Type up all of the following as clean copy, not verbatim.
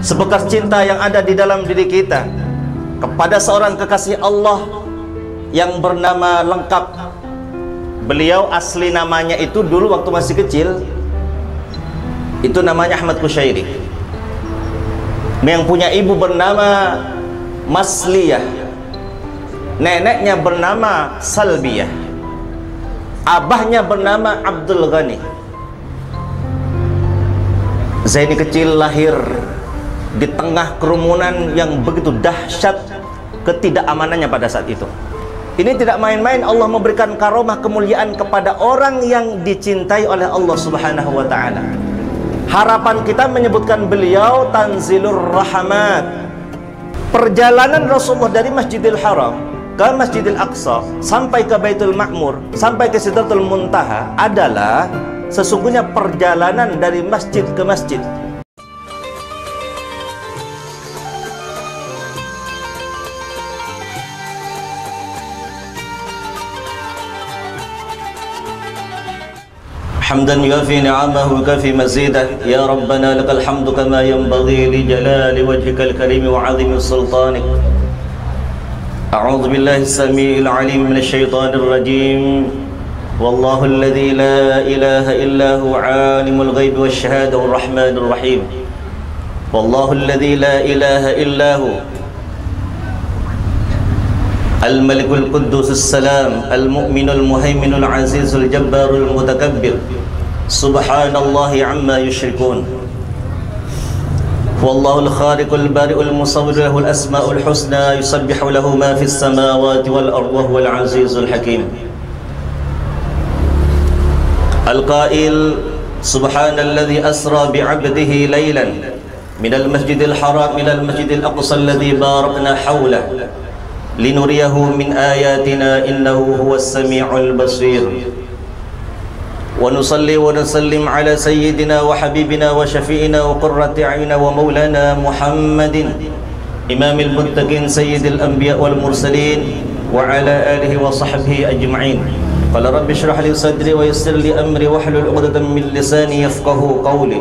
sebekas cinta yang ada di dalam diri kita kepada seorang kekasih Allah yang bernama lengkap. Beliau asli namanya itu dulu waktu masih kecil itu namanya Ahmad Kushairi, yang punya ibu bernama Masliyah, neneknya bernama Salbiyah, abahnya bernama Abdul Ghani. Zaini kecil lahir di tengah kerumunan yang begitu dahsyat ketidakamanannya pada saat itu. Ini tidak main-main, Allah memberikan karomah kemuliaan kepada orang yang dicintai oleh Allah Subhanahu wa ta'ala. Harapan kita menyebutkan beliau Tanzilur Rahmat. Perjalanan Rasulullah dari Masjidil Haram ke Masjidil Aqsa sampai ke Baitul Ma'mur sampai ke Sidratul Muntaha adalah sesungguhnya perjalanan dari masjid ke masjid. حمدا يوافي نعمه ويكافي مزيده يا ربنا لك الحمد كما ينبغي لجلال وجهك الكريم وعظيم سلطانك. أعوذ بالله السميع العليم من الشيطان الرجيم. والله الذي لا إله إلا هو عالم الغيب والشهادة الرحمن الرحيم. والله الذي لا إله إلا هو الملك القدوس السلام المؤمن المهيمن العزيز الجبار المتكبر سبحان الله عما يشركون. والله الخالق البارئ المصور له الأسماء الحسنى يسبح له ما في السماوات والأرض وهو العزيز الحكيم. القائل سبحان الذي أسرى بعبده ليلا من المسجد الحرام إلى المسجد الأقصى الذي باركنا حوله لنريه من آياتنا إنه هو السميع البصير. ونصلي ونسلم على سيدنا وحبيبنا وشفيعنا وقرة أعيننا ومولانا محمد إمام المتقين سيد الأنبياء والمرسلين وعلى آله وصحبه أجمعين. قال رب اشرح لي صدري ويسر لي أمري واحلل عقدة من لساني يفقهوا قولي.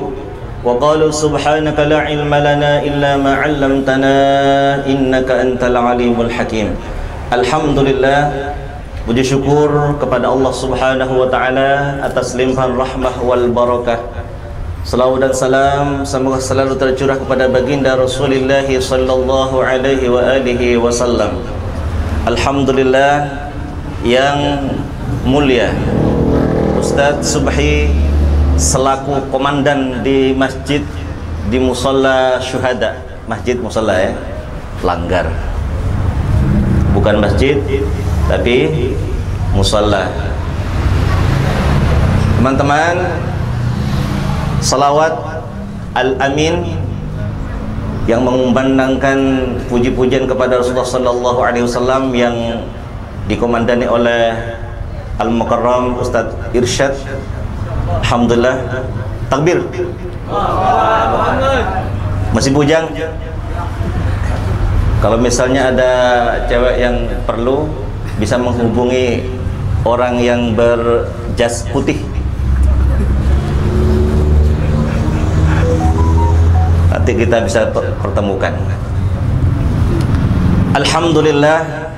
وقالوا سبحانك لا علم لنا إلا ما علمتنا إنك أنت العليم الحكيم. Alhamdulillah, puji syukur kepada Allah Subhanahu wa ta'ala atas limpahan rahmah wal barakah. Salawat dan salam semoga selalu tercurah kepada baginda Rasulullah sallallahu alaihi wa alihi wasallam. Alhamdulillah yang mulia, Ustadz Subhi selaku komandan di masjid di Musalla Syuhada, masjid musalla ya, langgar, bukan masjid tapi musalla. Teman-teman, salawat al-amin yang mengumandangkan puji-pujian kepada Rasulullah sallallahu alaihi wasallam yang dikomandani oleh Al-Mukarram Ustadz Irsyad. Alhamdulillah, takbir. Masih bujang. Kalau misalnya ada cewek yang perlu, bisa menghubungi orang yang berjas putih. Nanti kita bisa pertemukan. Alhamdulillah,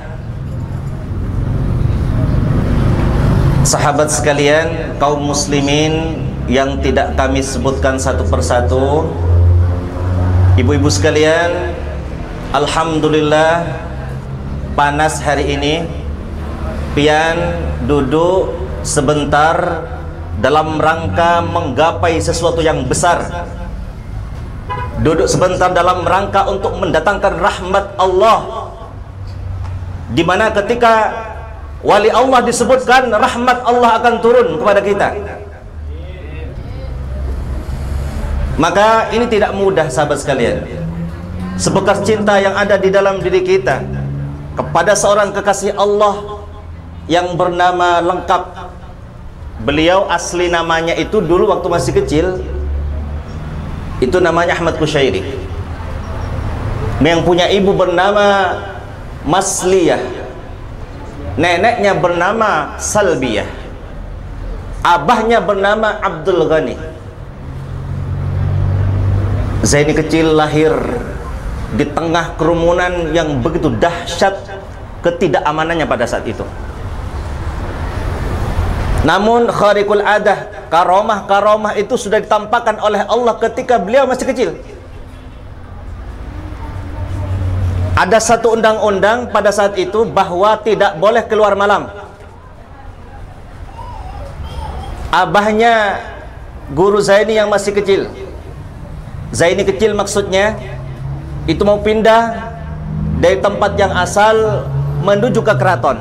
sahabat sekalian, kaum muslimin yang tidak kami sebutkan satu persatu, ibu-ibu sekalian, alhamdulillah panas hari ini. Pian duduk sebentar dalam rangka menggapai sesuatu yang besar. Duduk sebentar dalam rangka untuk mendatangkan rahmat Allah, di mana ketika wali Allah disebutkan, rahmat Allah akan turun kepada kita. Maka ini tidak mudah sahabat sekalian. Sebekas cinta yang ada di dalam diri kita kepada seorang kekasih Allah yang bernama lengkap. Beliau asli namanya itu dulu waktu masih kecil itu namanya Ahmad Kushairi, yang punya ibu bernama Masliyah, neneknya bernama Salbiyah, abahnya bernama Abdul Ghani. Zaini kecil lahir di tengah kerumunan yang begitu dahsyat ketidakamanannya pada saat itu. Namun khariqul adah, karomah-karomah itu sudah ditampakkan oleh Allah ketika beliau masih kecil. Ada satu undang-undang pada saat itu bahwa tidak boleh keluar malam. Abahnya guru Zaini yang masih kecil, Zaini kecil maksudnya, itu mau pindah dari tempat yang asal menuju ke keraton.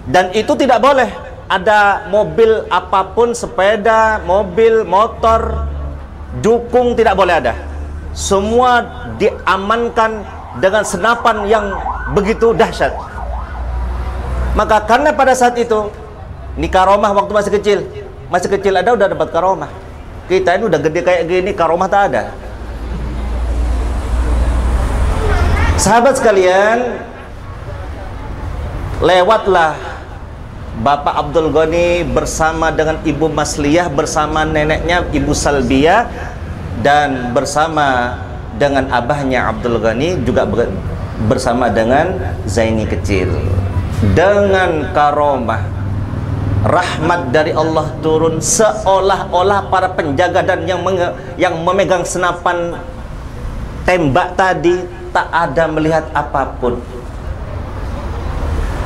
Dan itu tidak boleh ada mobil apapun, sepeda, mobil, motor, dukung, tidak boleh ada. Semua diamankan dengan senapan yang begitu dahsyat. Maka karena pada saat itu ini karomah waktu masih kecil ada udah dapat karomah. Kita ini udah gede kayak gini, karomah tak ada. Sahabat sekalian, lewatlah Bapak Abdul Ghani bersama dengan Ibu Masliyah, bersama neneknya Ibu Salbiyah, dan bersama dengan abahnya Abdul Ghani, juga bersama dengan Zaini kecil. Dengan karomah, rahmat dari Allah turun, seolah-olah para penjaga dan yang memegang senapan tembak tadi tak ada melihat apapun.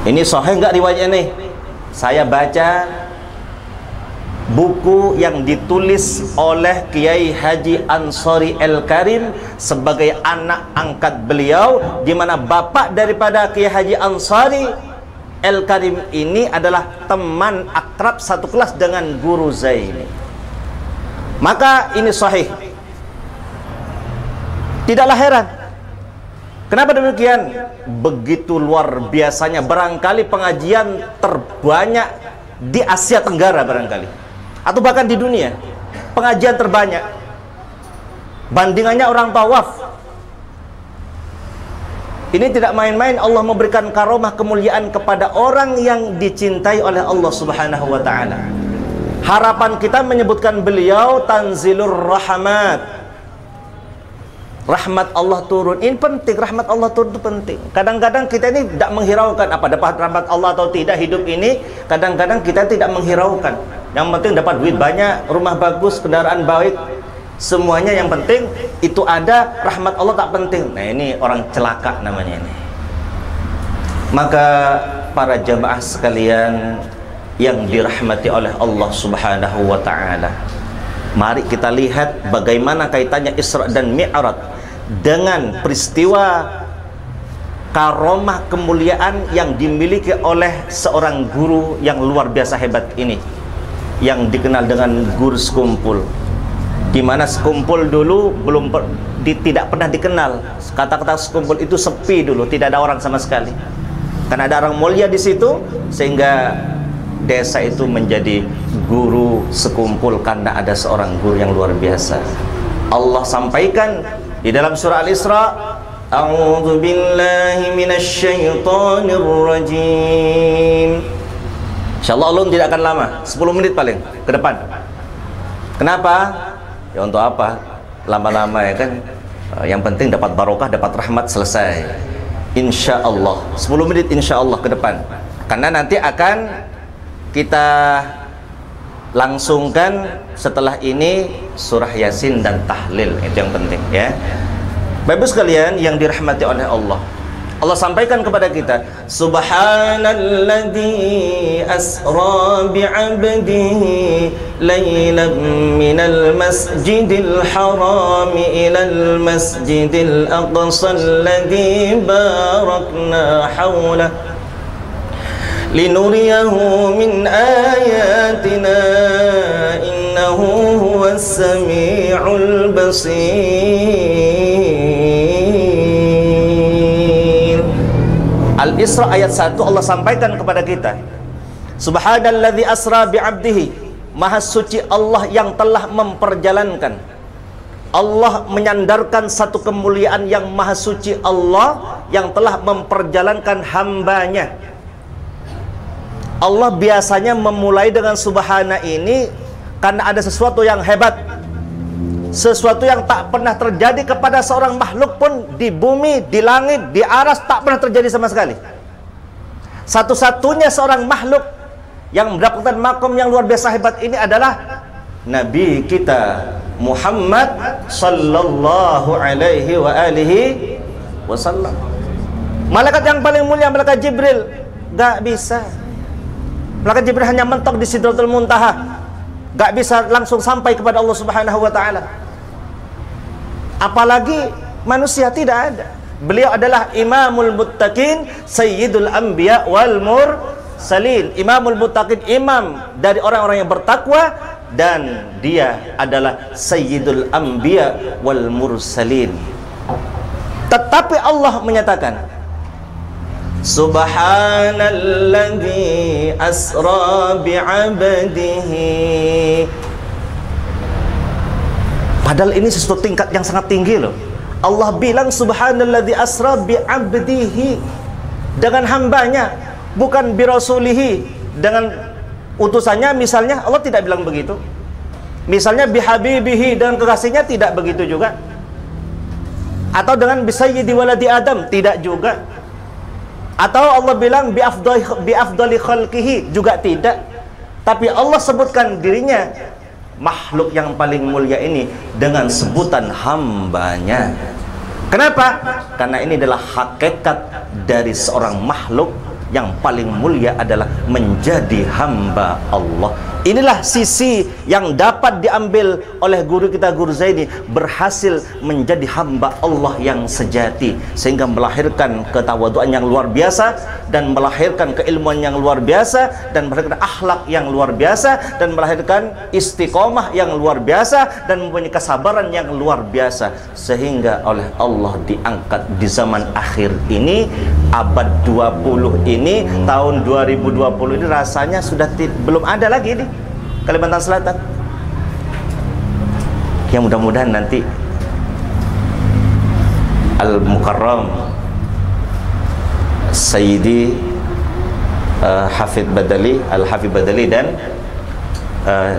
Ini sahih enggak riwayatnya nih? Saya baca buku yang ditulis oleh Kiai Haji Ansori El-Karim sebagai anak angkat beliau, di mana bapak daripada Kiai Haji Ansori El-Karim ini adalah teman akrab satu kelas dengan guru Zaini. Maka ini sahih. Tidaklah heran. Kenapa demikian? Begitu luar biasanya, barangkali pengajian terbanyak di Asia Tenggara barangkali, atau bahkan di dunia. Pengajian terbanyak, bandingannya orang tawaf. Ini tidak main-main. Allah memberikan karomah, kemuliaan kepada orang yang dicintai oleh Allah Subhanahu wa ta'ala. Harapan kita menyebutkan beliau tanzilur rahmat, rahmat Allah turun. Ini penting, rahmat Allah turun itu penting. Kadang-kadang kita ini tidak menghiraukan apa dapat rahmat Allah atau tidak. Hidup ini kadang-kadang kita tidak menghiraukan. Yang penting dapat duit banyak, rumah bagus, kendaraan baik, semuanya yang penting itu ada. Rahmat Allah tak penting. Nah, ini orang celaka namanya ini. Maka para jamaah sekalian yang dirahmati oleh Allah Subhanahu wa ta'ala, mari kita lihat bagaimana kaitannya Isra dan Mi'raj dengan peristiwa karomah kemuliaan yang dimiliki oleh seorang guru yang luar biasa hebat ini, yang dikenal dengan guru sekumpul. Di mana sekumpul dulu tidak pernah dikenal. Kata-kata sekumpul itu sepi dulu, tidak ada orang sama sekali. Karena ada orang mulia di situ, sehingga desa itu menjadi guru sekumpul karena ada seorang guru yang luar biasa. Allah sampaikan di dalam surah Al-Isra, A'udzu billahi minasyaitonir rajim. Insyaallah Allah tidak akan lama, 10 menit paling ke depan. Kenapa? Ya untuk apa? Lama-lama ya kan. Yang penting dapat barokah, dapat rahmat, selesai. Insyaallah 10 menit insyaallah ke depan. Karena nanti akan kita langsungkan setelah ini surah Yasin dan tahlil, itu yang penting ya. Bapak sekalian yang dirahmati oleh Allah, Allah sampaikan kepada kita, Subhanalladzi asra bi'abdihi laylan minal masjidil haram ilal masjidil aqsa alladzi barakna hawlah linuriyahu min ayatina innahu huwas sami'ul basir. Al-Isra ayat 1 Allah sampaikan kepada kita, Subhanalladzi asra bi'abdihi, maha suci Allah yang telah memperjalankan. Allah menyandarkan satu kemuliaan yang maha suci Allah yang telah memperjalankan hambanya. Allah biasanya memulai dengan subhana ini karena ada sesuatu yang hebat. sesuatu yang tak pernah terjadi kepada seorang makhluk pun di bumi, di langit, di aras, tak pernah terjadi sama sekali. Satu-satunya seorang makhluk yang mendapatkan makom yang luar biasa hebat ini adalah Nabi kita Muhammad sallallahu alaihi wa alihi wasallam. Malaikat yang paling mulia, malaikat Jibril, gak bisa. Malaikat Jibril hanya mentok di Sidratul Muntaha, gak bisa langsung sampai kepada Allah Subhanahu wa ta'ala. Apalagi manusia, tidak ada. Beliau adalah Imamul Muttaqin, Sayyidul Anbiya wal Mursalin. Imamul Muttaqin, imam dari orang-orang yang bertakwa, dan dia adalah Sayyidul Anbiya wal Mursalin. Tetapi Allah menyatakan, Subhanalladzi asra bi'abdihi. Padahal ini sesuatu tingkat yang sangat tinggi loh. Allah bilang Subhanalladzi asra bi'abdihi, dengan hambanya, bukan birasulihi, dengan utusannya. Misalnya Allah tidak bilang begitu. Misalnya bihabibihi, dengan kekasihnya, tidak begitu juga. Atau dengan bisayyidi waladi Adam, tidak juga. Atau Allah bilang biafdali khalqihi, juga tidak. Tapi Allah sebutkan dirinya makhluk yang paling mulia ini dengan sebutan hambanya. Kenapa? Karena ini adalah hakikat dari seorang makhluk yang paling mulia adalah menjadi hamba Allah. Inilah sisi yang dapat diambil oleh guru kita, Guru Zaini, berhasil menjadi hamba Allah yang sejati, sehingga melahirkan ketawaduan yang luar biasa, dan melahirkan keilmuan yang luar biasa, dan melahirkan akhlak yang luar biasa, dan melahirkan istiqomah yang luar biasa, dan mempunyai kesabaran yang luar biasa, sehingga oleh Allah diangkat di zaman akhir ini, abad 20 ini, tahun 2020 ini, rasanya sudah belum ada lagi di Kalimantan Selatan. Yang mudah-mudahan nanti Al-Mukarram Sayyidi Hafidh Badali, Al-Hafidh Badali, dan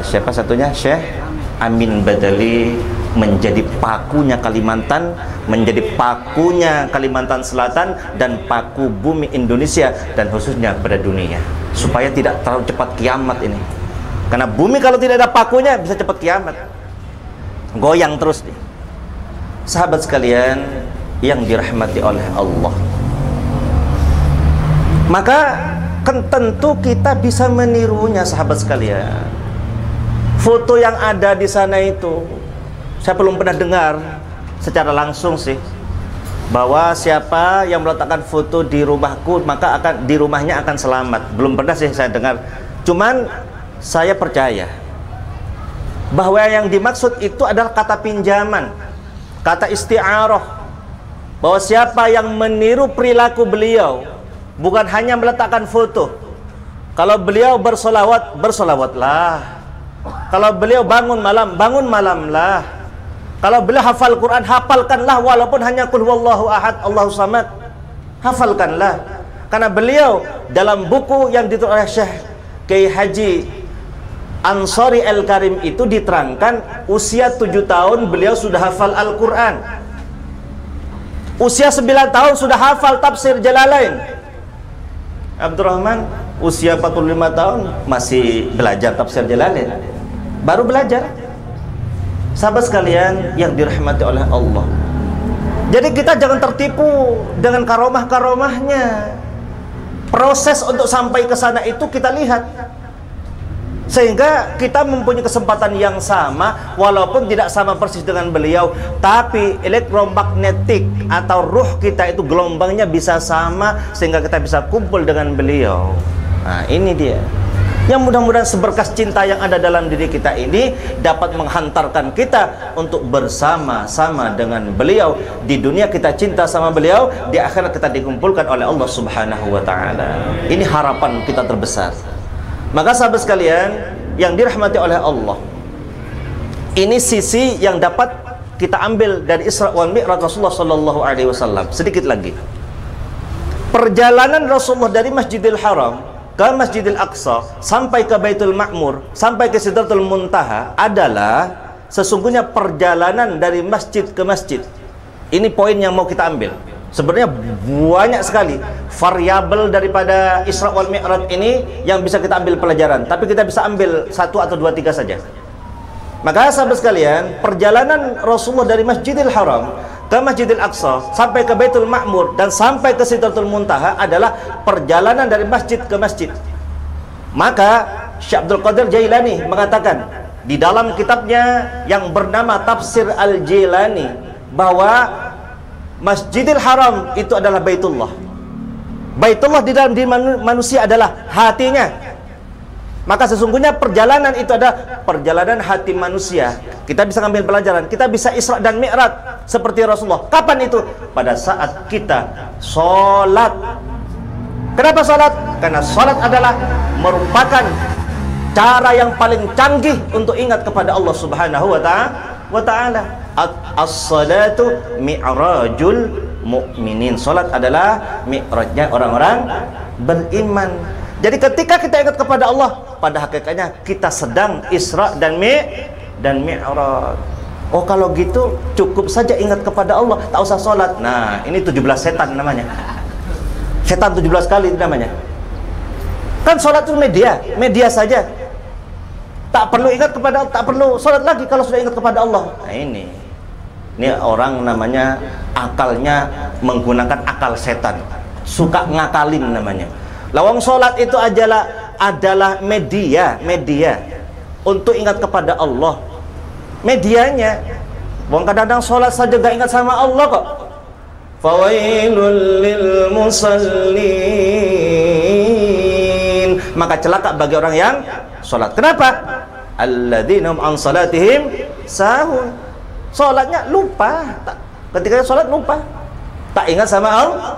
siapa satunya, Syekh Amin Badali, menjadi pakunya Kalimantan, menjadi pakunya Kalimantan Selatan, dan paku bumi Indonesia, dan khususnya pada dunia, supaya tidak terlalu cepat kiamat ini. Karena bumi kalau tidak ada pakunya bisa cepat kiamat, goyang terus nih. Sahabat sekalian yang dirahmati oleh Allah, maka kan tentu kita bisa menirunya. Sahabat sekalian, foto yang ada di sana itu, saya belum pernah dengar secara langsung sih, bahwa siapa yang meletakkan foto di rumahku maka akan di rumahnya akan selamat. Belum pernah sih saya dengar. Cuman saya percaya bahwa yang dimaksud itu adalah kata pinjaman, kata isti'arah, bahwa siapa yang meniru perilaku beliau, bukan hanya meletakkan foto. Kalau beliau bersolawat, bersolawatlah. Kalau beliau bangun malamlah. Kalau beliau hafal Quran, hafalkanlah, walaupun hanya qul huwallahu ahad, Allahu samad, hafalkanlah. Karena beliau dalam buku yang ditulis oleh Syekh Kiai Haji Ansori Al-Karim itu diterangkan usia 7 tahun beliau sudah hafal Al-Quran. Usia 9 tahun sudah hafal tafsir Jalalain. Abdurrahman usia 45 tahun masih belajar tafsir Jalalain, baru belajar. Sahabat sekalian yang dirahmati oleh Allah, jadi kita jangan tertipu dengan karomah-karomahnya. Proses untuk sampai ke sana itu kita lihat, sehingga kita mempunyai kesempatan yang sama, walaupun tidak sama persis dengan beliau, tapi elektromagnetik atau ruh kita itu gelombangnya bisa sama, sehingga kita bisa kumpul dengan beliau. Nah, ini dia yang mudah-mudahan seberkas cinta yang ada dalam diri kita ini dapat menghantarkan kita untuk bersama-sama dengan beliau. Di dunia kita cinta sama beliau, di akhirat kita dikumpulkan oleh Allah Subhanahu wa ta'ala. Ini harapan kita terbesar. Maka sahabat sekalian yang dirahmati oleh Allah, ini sisi yang dapat kita ambil dari Isra wal Mi'raj Rasulullah sallallahu alaihi wasallam. Sedikit lagi, perjalanan Rasulullah dari Masjidil Haram ke Masjidil Aqsa sampai ke Baitul Ma'mur, sampai ke Sidratul Muntaha adalah sesungguhnya perjalanan dari masjid ke masjid. Ini poin yang mau kita ambil. Sebenarnya banyak sekali variabel daripada Isra wal Mi'raj ini yang bisa kita ambil pelajaran, tapi kita bisa ambil 1 atau 2, 3 saja. Maka sahabat sekalian, perjalanan Rasulullah dari Masjidil Haram ke Masjidil Aqsa sampai ke Baitul Ma'mur dan sampai ke Sidratul Muntaha adalah perjalanan dari masjid ke masjid. Maka Syekh Abdul Qadir Jailani mengatakan di dalam kitabnya yang bernama Tafsir Al-Jailani bahwa Masjidil Haram itu adalah Baitullah. Baitullah di dalam diri manusia adalah hatinya. Maka sesungguhnya perjalanan itu adalah perjalanan hati manusia. Kita bisa ngambil pelajaran. Kita bisa Isra dan Mi'raj seperti Rasulullah. Kapan itu? Pada saat kita sholat. Kenapa sholat? Karena sholat adalah merupakan cara yang paling canggih untuk ingat kepada Allah Subhanahu wa ta'ala. As-salatu mi'rajul mu'minin. Salat adalah mi'rajnya orang-orang beriman. Jadi ketika kita ingat kepada Allah, pada hakikatnya kita sedang Isra dan Mi'raj. Oh, kalau gitu cukup saja ingat kepada Allah, tak usah salat. Nah, ini 17 setan namanya. Setan 17 kali namanya. Kan salat itu media saja. Tak perlu ingat kepada Allah, tak perlu salat lagi kalau sudah ingat kepada Allah. Nah, ini orang namanya akalnya menggunakan akal setan, suka ngakalin namanya. Lawang sholat itu adalah media untuk ingat kepada Allah. Medianya, wong kadang-kadang sholat saja gak ingat sama Allah kok. Fawailul lil musallin. Maka celaka bagi orang yang sholat. Kenapa? Alladzina hum an salatihim sahun. Sholatnya lupa, ketika sholat lupa, tak ingat sama Allah,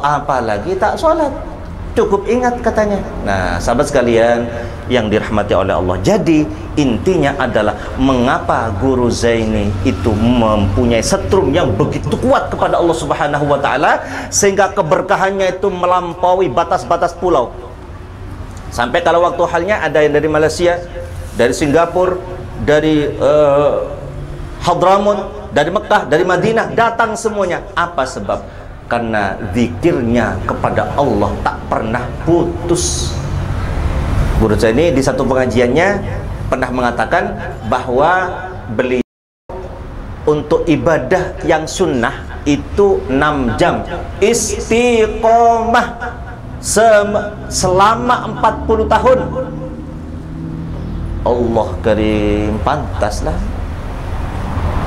apalagi tak sholat, cukup ingat katanya. Nah, sahabat sekalian yang dirahmati oleh Allah, jadi intinya adalah mengapa Guru Zaini itu mempunyai setrum yang begitu kuat kepada Allah Subhanahu wa ta'ala, sehingga keberkahannya itu melampaui batas-batas pulau. Sampai kalau waktu halnya ada yang dari Malaysia, dari Singapura, dari Hadramut, dari Mekah, dari Madinah, datang semuanya. Apa sebab? Karena zikirnya kepada Allah tak pernah putus. Guru saya ini di satu pengajiannya pernah mengatakan bahwa beliau untuk ibadah yang sunnah itu 6 jam istiqomah selama 40 tahun. Allah karim, pantaslah.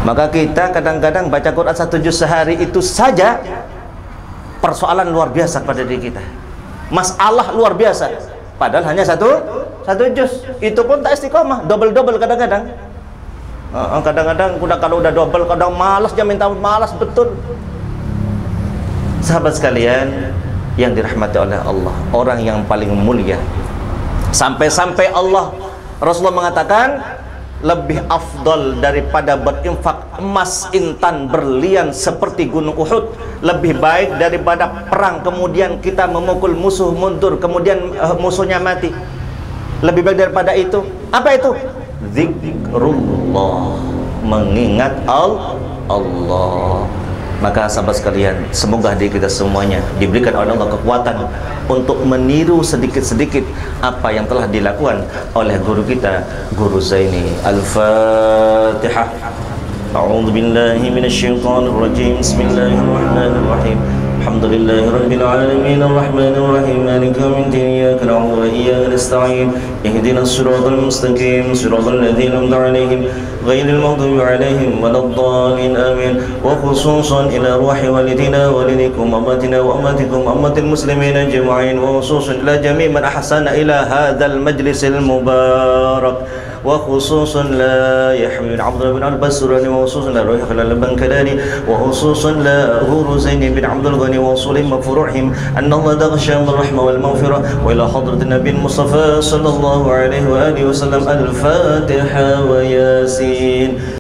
Maka kita kadang-kadang baca Quran 1 juz sehari itu saja persoalan luar biasa pada diri kita, masalah luar biasa, padahal hanya satu juz, itu pun tak istiqomah, double kadang-kadang. Kadang-kadang kalau udah double, kadang malas, dia minta malas betul. Sahabat sekalian yang dirahmati oleh Allah, orang yang paling mulia, sampai-sampai Allah, Rasulullah mengatakan lebih afdal daripada berinfak emas intan berlian seperti gunung Uhud, lebih baik daripada perang kemudian kita memukul musuh mundur kemudian musuhnya mati. Lebih baik daripada itu. Apa itu? Zikrullah, mengingat Allah. Maka sahabat sekalian, semoga diri kita semuanya diberikan oleh Allah kekuatan untuk meniru sedikit-sedikit apa yang telah dilakukan oleh guru kita, Guru Zaini. Al-Fatihah. A'udzu billahi minasyaitonir rajim. Bismillahirrahmanirrahim. Alhamdulillahi rabbil alamin arrahmanir rahim maliki yaumiddin iyyaka na'budu wa iyyaka nasta'in ihdinas siratal mustaqim siratal ladzina an'amta 'alaihim ghairil maghdubi 'alaihim waladdallin amin. Wa khususan ila ruhi walidina walidikum ammatina wa ammatikum ammatil muslimin ajma'in wa khususan ila jami' man ahsana ila hadzal majlisil mubarak wa khususan la yahmil 'Abdullah bin al-Basrani wa khususan la ruhi khalal bankadani wa khususan la Guru Zaini bin Abdul Ghani وصولهم مغفورهم أن الله تغشاهم الرحمة والمغفرة وإلى حضرة النبي المصطفى صلى الله عليه وآله وسلم. الفاتحة وياسين.